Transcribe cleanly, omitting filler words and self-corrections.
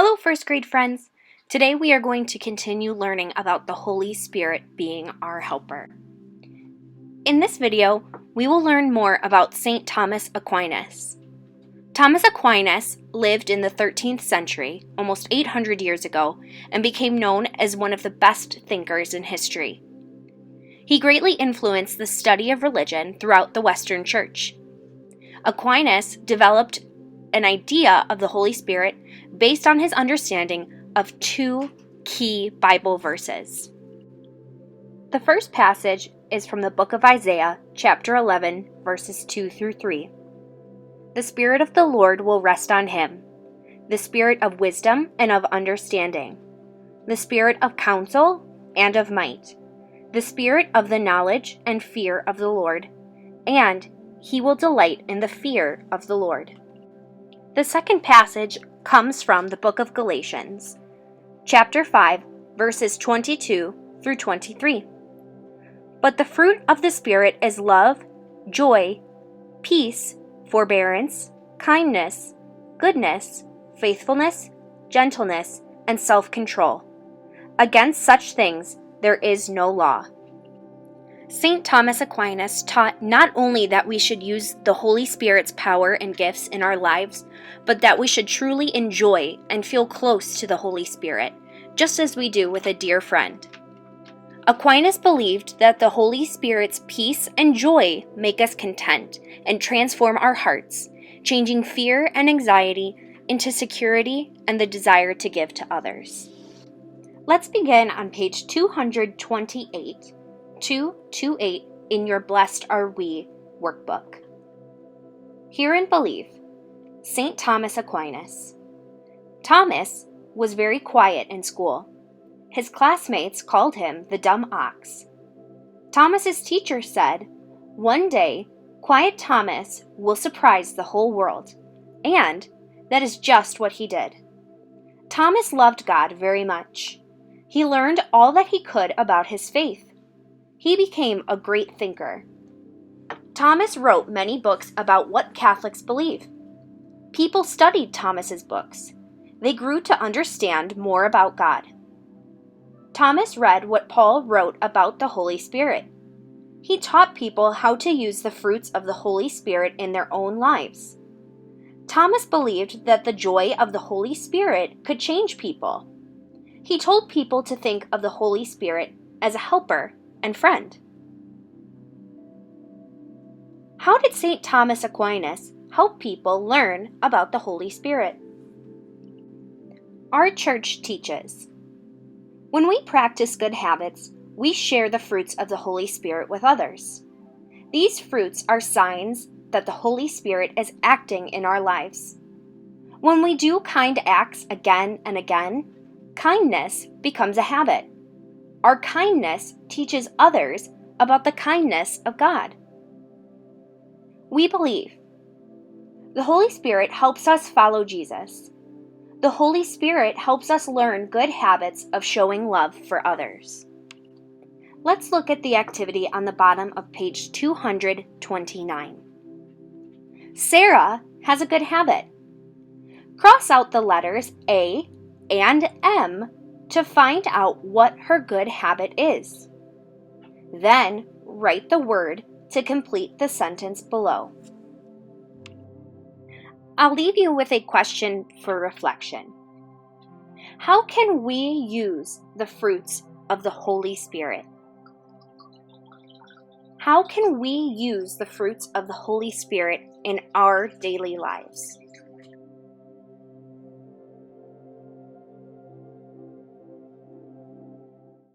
Hello, first grade friends. Today we are going to continue learning about the Holy Spirit being our helper. In this video, we will learn more about St. Thomas Aquinas. Thomas Aquinas lived in the 13th century, almost 800 years ago, and became known as one of the best thinkers in history. He greatly influenced the study of religion throughout the Western Church. Aquinas developed an idea of the Holy Spirit based on his understanding of two key Bible verses. The first passage is from the book of Isaiah, chapter 11, verses 2 through 3. The Spirit of the Lord will rest on him, the Spirit of wisdom and of understanding, the Spirit of counsel and of might, the Spirit of the knowledge and fear of the Lord, and he will delight in the fear of the Lord. The second passage comes from the book of Galatians, chapter 5, verses 22 through 23. But the fruit of the Spirit is love, joy, peace, forbearance, kindness, goodness, faithfulness, gentleness, and self-control. Against such things there is no law. St. Thomas Aquinas taught not only that we should use the Holy Spirit's power and gifts in our lives, but that we should truly enjoy and feel close to the Holy Spirit, just as we do with a dear friend. Aquinas believed that the Holy Spirit's peace and joy make us content and transform our hearts, changing fear and anxiety into security and the desire to give to others. Let's begin on page 228. 228 in your Blest Are We workbook. Hear and believe. St. Thomas Aquinas. Thomas was very quiet in school. His classmates called him the dumb ox. Thomas's teacher said, "One day, quiet Thomas will surprise the whole world." And that is just what he did. Thomas loved God very much. He learned all that he could about his faith. He became a great thinker. Thomas wrote many books about what Catholics believe. People studied Thomas's books. They grew to understand more about God. Thomas read what Paul wrote about the Holy Spirit. He taught people how to use the fruits of the Holy Spirit in their own lives. Thomas believed that the joy of the Holy Spirit could change people. He told people to think of the Holy Spirit as a helper and friend. How did St. Thomas Aquinas help people learn about the Holy Spirit? Our church teaches, when we practice good habits, we share the fruits of the Holy Spirit with others. These fruits are signs that the Holy Spirit is acting in our lives. When we do kind acts again and again, kindness becomes a habit. Our kindness teaches others about the kindness of God. We believe the Holy Spirit helps us follow Jesus. The Holy Spirit helps us learn good habits of showing love for others. Let's look at the activity on the bottom of page 229. Sarah has a good habit. Cross out the letters A and M to find out what her good habit is. Then write the word to complete the sentence below. I'll leave you with a question for reflection. How can we use the fruits of the Holy Spirit? How can we use the fruits of the Holy Spirit in our daily lives?